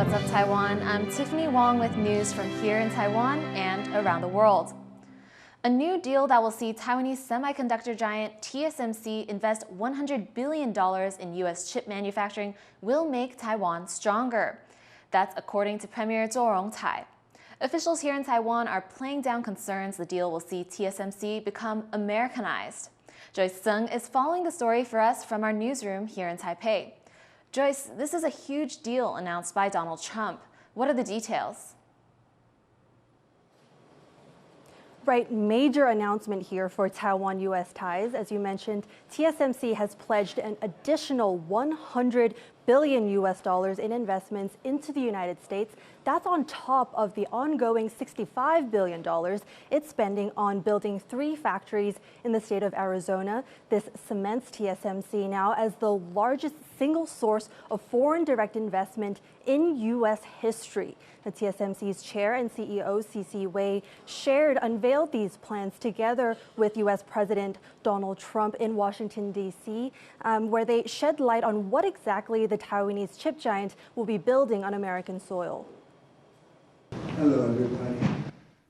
What's up, Taiwan? I'm Tiffany Wong with news from here in Taiwan and around the world. A new deal that will see Taiwanese semiconductor giant TSMC invest $100 billion in U.S. chip manufacturing will make Taiwan stronger. That's according to Premier Zhou Rongcai. Officials here in Taiwan are playing down concerns the deal will see TSMC become Americanized. Joyce Tseng is following the story for us from our newsroom here in Taipei. Joyce, this is a huge deal announced by Donald Trump. What are the details? Right, major announcement here for Taiwan-U.S. ties. As you mentioned, TSMC has pledged an additional $100 billion in investments into the United States. That's on top of the ongoing $65 billion it's spending on building 3 factories in the state of Arizona. This cements TSMC now as the largest single source of foreign direct investment in U.S. history. The TSMC's chair and CEO, C.C. Wei, unveiled these plans together with U.S. President Donald Trump in Washington, D.C., where they shed light on what exactly the Taiwanese chip giant will be building on American soil. Hello, everybody.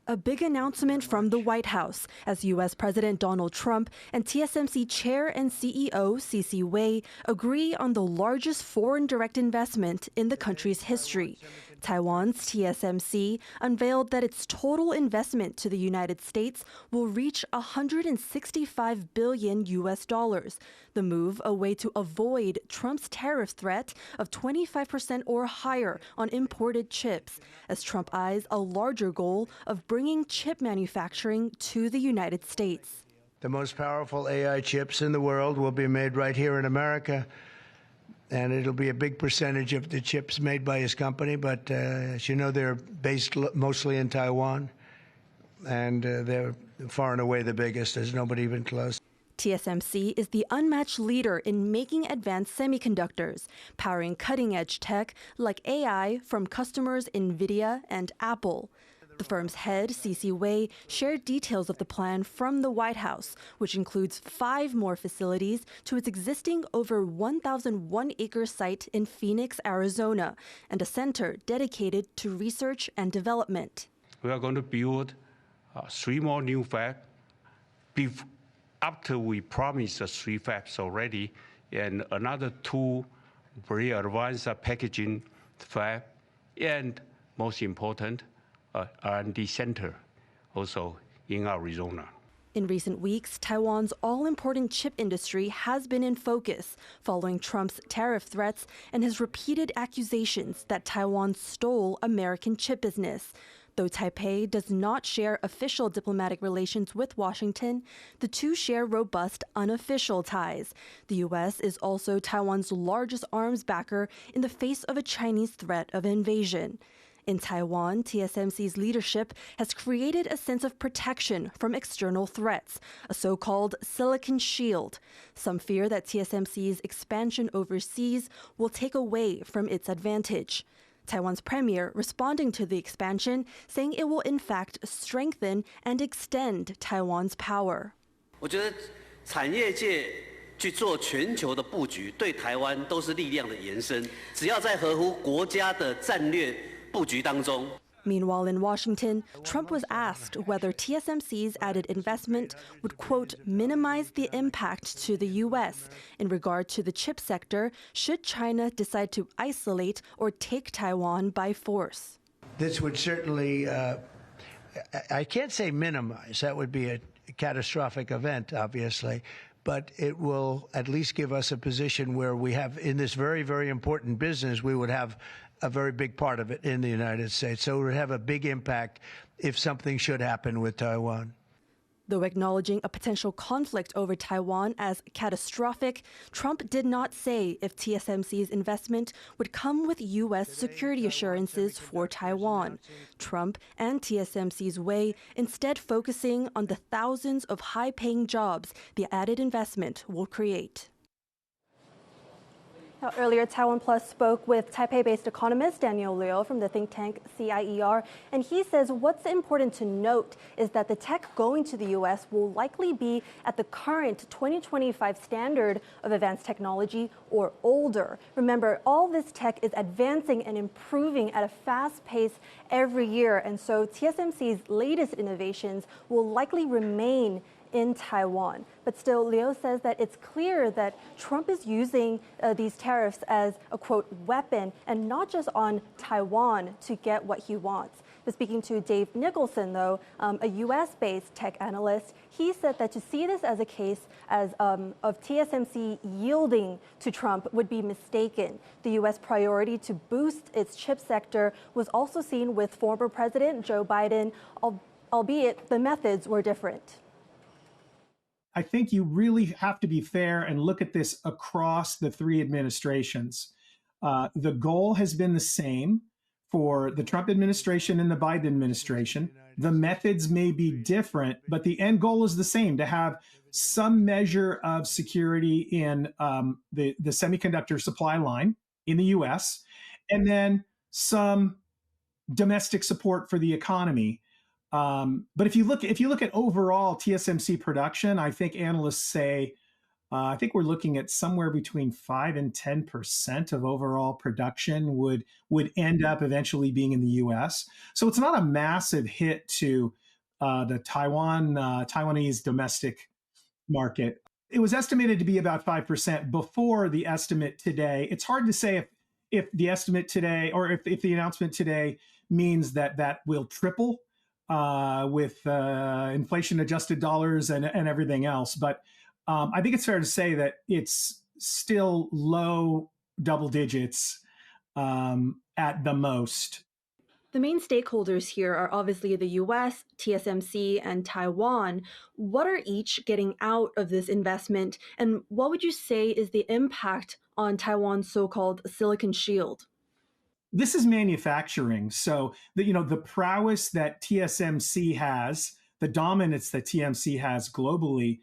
A big announcement from the White House as U.S. President Donald Trump and TSMC Chair and CEO C.C. Wei agree on the largest foreign direct investment in the country's history. Taiwan's TSMC unveiled that its total investment to the United States will reach $165 billion. The move, a way to avoid Trump's tariff threat of 25% or higher on imported chips, as Trump eyes a larger goal of bringing chip manufacturing to the United States. The most powerful AI chips in the world will be made right here in America. And it'll be a big percentage of the chips made by his company. But as you know, they're based mostly in Taiwan. And they're far and away the biggest. There's nobody even close. TSMC is the unmatched leader in making advanced semiconductors, powering cutting-edge tech like AI from customers NVIDIA and Apple. The firm's head, C.C. Wei, shared details of the plan from the White House, which includes 5 more facilities to its existing over 1,001-acre site in Phoenix, Arizona, and a center dedicated to research and development. We are going to build 3 more new fabs after we promised 3 fabs already, and another 2 very advanced packaging fab, and most important, R&D center, also in Arizona. In recent weeks, Taiwan's all-important chip industry has been in focus following Trump's tariff threats and his repeated accusations that Taiwan stole American chip business. Though Taipei does not share official diplomatic relations with Washington, the two share robust unofficial ties. The U.S. is also Taiwan's largest arms backer in the face of a Chinese threat of invasion. In Taiwan, TSMC's leadership has created a sense of protection from external threats, a so-called silicon shield. Some fear that TSMC's expansion overseas will take away from its advantage. Taiwan's premier responding to the expansion, saying it will in fact strengthen and extend Taiwan's power. 我觉得产业界去做全球的布局，对台湾都是力量的延伸。只要在合乎国家的战略布局当中。 Meanwhile, in Washington, Trump was asked whether TSMC's added investment would, quote, minimize the impact to the U.S. in regard to the chip sector should China decide to isolate or take Taiwan by force. This would certainly, I can't say minimize. That would be a catastrophic event, obviously. But it will at least give us a position where we have, in this very, very important business, we would have a very big part of it in the United States. So it would have a big impact if something should happen with Taiwan. Though acknowledging a potential conflict over Taiwan as catastrophic, Trump did not say if TSMC's investment would come with U.S. security assurances for Taiwan. Trump and TSMC's Wei instead focusing on the thousands of high-paying jobs the added investment will create. Now, earlier, TaiwanPlus spoke with Taipei-based economist Daniel Liu from the think tank CIER, and he says what's important to note is that the tech going to the U.S. will likely be at the current 2025 standard of advanced technology or older. Remember, all this tech is advancing and improving at a fast pace every year, and so TSMC's latest innovations will likely remain in Taiwan. But still, Liu says that it's clear that Trump is using these tariffs as a, quote, weapon, and not just on Taiwan to get what he wants. But speaking to Dave Nicholson, though, a U.S.-based tech analyst, he said that to see this as a case of TSMC yielding to Trump would be mistaken. The U.S. priority to boost its chip sector was also seen with former President Joe Biden, albeit the methods were different. I think you really have to be fair and look at this across the three administrations. The goal has been the same for the Trump administration and the Biden administration. The methods may be different, but the end goal is the same, to have some measure of security in the semiconductor supply line in the US, and then some domestic support for the economy. But if you look at overall TSMC production, I think analysts say, I think we're looking at somewhere between 5 and 10% of overall production would end up eventually being in the U.S. So it's not a massive hit to the Taiwanese domestic market. It was estimated to be about 5% before the estimate today. It's hard to say if the estimate today, or if the announcement today means that will triple with inflation-adjusted dollars and everything else. But I think it's fair to say that it's still low double digits at the most. The main stakeholders here are obviously the US, TSMC, and Taiwan. What are each getting out of this investment, and what would you say is the impact on Taiwan's so-called Silicon Shield? This is manufacturing. So the prowess that TSMC has, the dominance that TSMC has globally,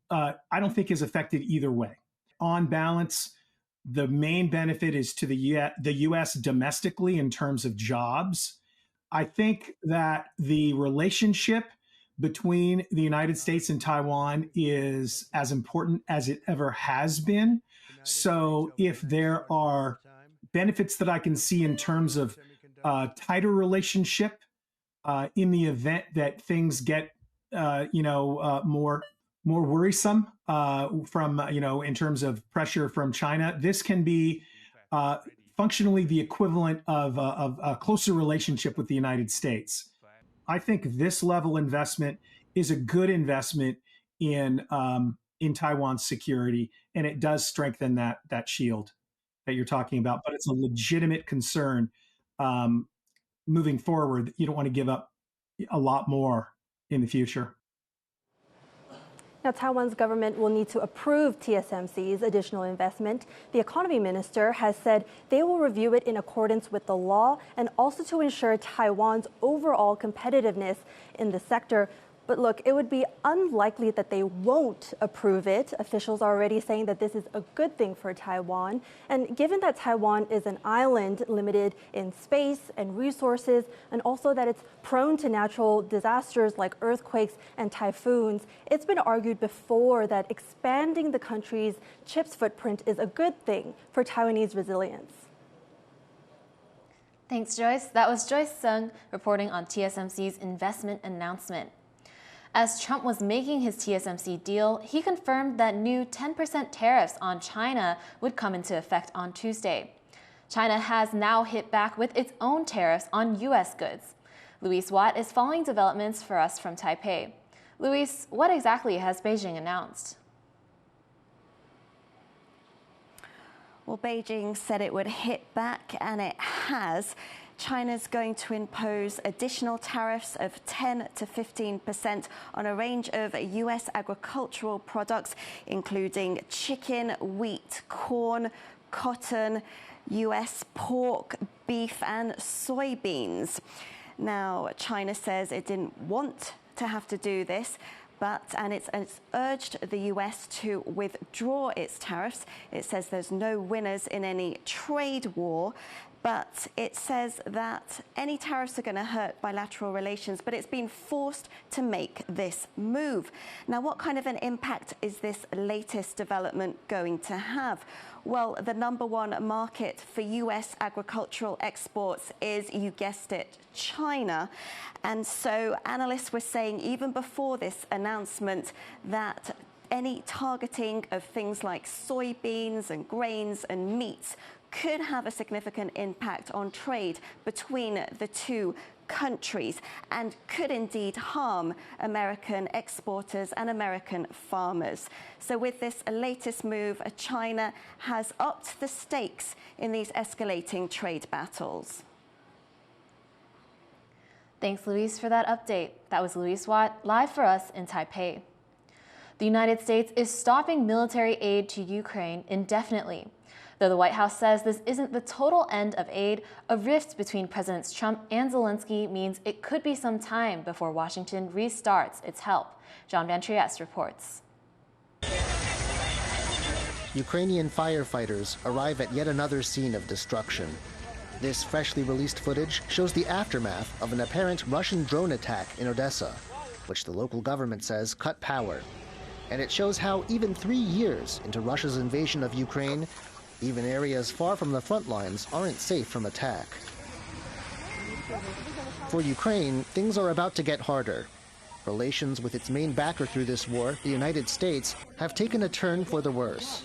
I don't think is affected either way. On balance, the main benefit is to the U.S. domestically in terms of jobs. I think that the relationship between the United States and Taiwan is as important as it ever has been. So if there are benefits that I can see in terms of tighter relationship in the event that things get more worrisome from in terms of pressure from China, this can be functionally the equivalent of a closer relationship with the United States. I think this level investment is a good investment in Taiwan's security, and it does strengthen that shield that you're talking about, but it's a legitimate concern moving forward. You don't want to give up a lot more in the future. Now, Taiwan's government will need to approve TSMC's additional investment. The economy minister has said they will review it in accordance with the law and also to ensure Taiwan's overall competitiveness in the sector. But look, it would be unlikely that they won't approve it. Officials are already saying that this is a good thing for Taiwan. And given that Taiwan is an island limited in space and resources, and also that it's prone to natural disasters like earthquakes and typhoons, it's been argued before that expanding the country's chips footprint is a good thing for Taiwanese resilience. Thanks, Joyce. That was Joyce Sung reporting on TSMC's investment announcement. As Trump was making his TSMC deal, he confirmed that new 10% tariffs on China would come into effect on Tuesday. China has now hit back with its own tariffs on U.S. goods. Luis Watt is following developments for us from Taipei. Luis, what exactly has Beijing announced? Well, Beijing said it would hit back, and it has. China's going to impose additional tariffs of 10 to 15% on a range of U.S. agricultural products, including chicken, wheat, corn, cotton, U.S. pork, beef, and soybeans. Now, China says it didn't want to have to do this, And it's urged the US to withdraw its tariffs. It says there's no winners in any trade war, but it says that any tariffs are going to hurt bilateral relations, but it's been forced to make this move. Now, what kind of an impact is this latest development going to have? Well, the #1 market for US agricultural exports is, you guessed it, China. And so analysts were saying even before this announcement that any targeting of things like soybeans and grains and meats could have a significant impact on trade between the two countries and could indeed harm American exporters and American farmers. So with this latest move, China has upped the stakes in these escalating trade battles. Thanks, Louise, for that update. That was Louise Watt, live for us in Taipei. The United States is stopping military aid to Ukraine indefinitely. Though the White House says this isn't the total end of aid, a rift between Presidents Trump and Zelensky means it could be some time before Washington restarts its help. John Van Trieste reports. Ukrainian firefighters arrive at yet another scene of destruction. This freshly released footage shows the aftermath of an apparent Russian drone attack in Odessa, which the local government says cut power. And it shows how even 3 years into Russia's invasion of Ukraine, even areas far from the front lines aren't safe from attack. For Ukraine, things are about to get harder. Relations with its main backer through this war, the United States, have taken a turn for the worse.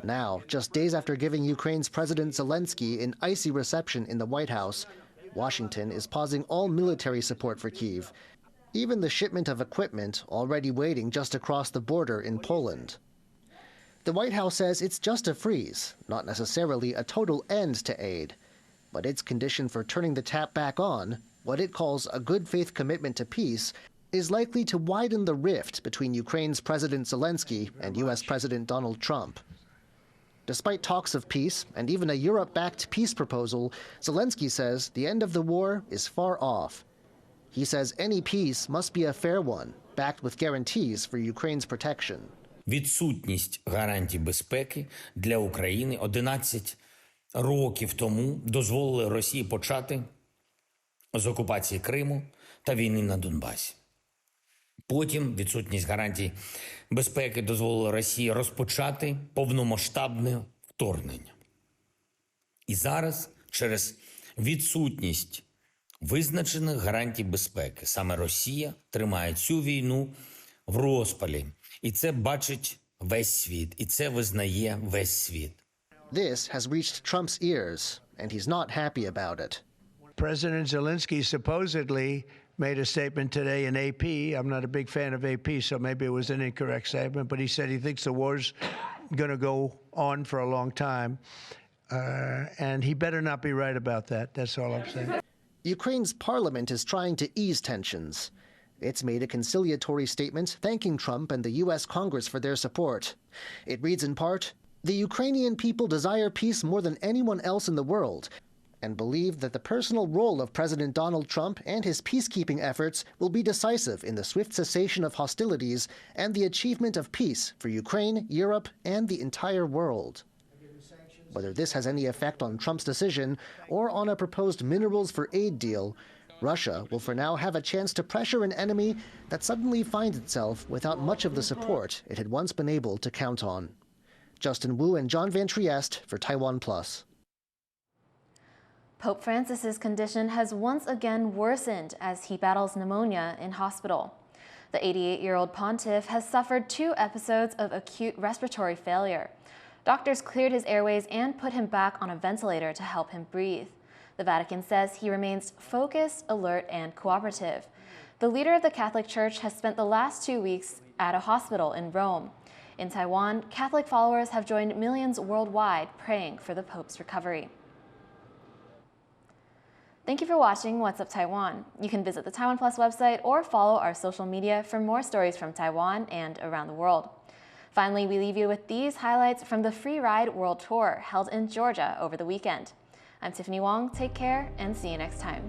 Now, just days after giving Ukraine's President Zelensky an icy reception in the White House, Washington is pausing all military support for Kyiv, even the shipment of equipment already waiting just across the border in Poland. The White House says it's just a freeze, not necessarily a total end to aid. But its condition for turning the tap back on, what it calls a good faith commitment to peace, is likely to widen the rift between Ukraine's President Zelensky and U.S. President Donald Trump. Despite talks of peace and even a Europe-backed peace proposal, Zelensky says the end of the war is far off. He says any peace must be a fair one, backed with guarantees for Ukraine's protection. Відсутність гарантій безпеки для України 11 років тому дозволили Росії почати з окупації Криму та війни на Донбасі. Потім відсутність гарантій безпеки дозволила Росії розпочати повномасштабне вторгнення. І зараз через відсутність визначених гарантій безпеки саме Росія тримає цю війну в розпалі. І це бачить весь світ, і це визнає весь світ. This has reached Trump's ears, and he's not happy about it. President Zelensky supposedly made a statement today in AP. I'm not a big fan of AP, so maybe it was an incorrect statement, but he said he thinks the war's going to go on for a long time, and he better not be right about that. That's all I'm saying. Ukraine's parliament is trying to ease tensions. It's made a conciliatory statement thanking Trump and the U.S. Congress for their support. It reads in part, "The Ukrainian people desire peace more than anyone else in the world and believe that the personal role of President Donald Trump and his peacekeeping efforts will be decisive in the swift cessation of hostilities and the achievement of peace for Ukraine, Europe, and the entire world." Whether this has any effect on Trump's decision or on a proposed minerals for aid deal, Russia will for now have a chance to pressure an enemy that suddenly finds itself without much of the support it had once been able to count on. Justin Wu and John Van Trieste for TaiwanPlus. Pope Francis's condition has once again worsened as he battles pneumonia in hospital. The 88-year-old pontiff has suffered 2 episodes of acute respiratory failure. Doctors cleared his airways and put him back on a ventilator to help him breathe. The Vatican says he remains focused, alert, and cooperative. The leader of the Catholic Church has spent the last 2 weeks at a hospital in Rome. In Taiwan, Catholic followers have joined millions worldwide praying for the Pope's recovery. Thank you for watching What's Up Taiwan. You can visit the TaiwanPlus website or follow our social media for more stories from Taiwan and around the world. Finally, we leave you with these highlights from the Free Ride World Tour held in Georgia over the weekend. I'm Tiffany Wong. Take care and see you next time.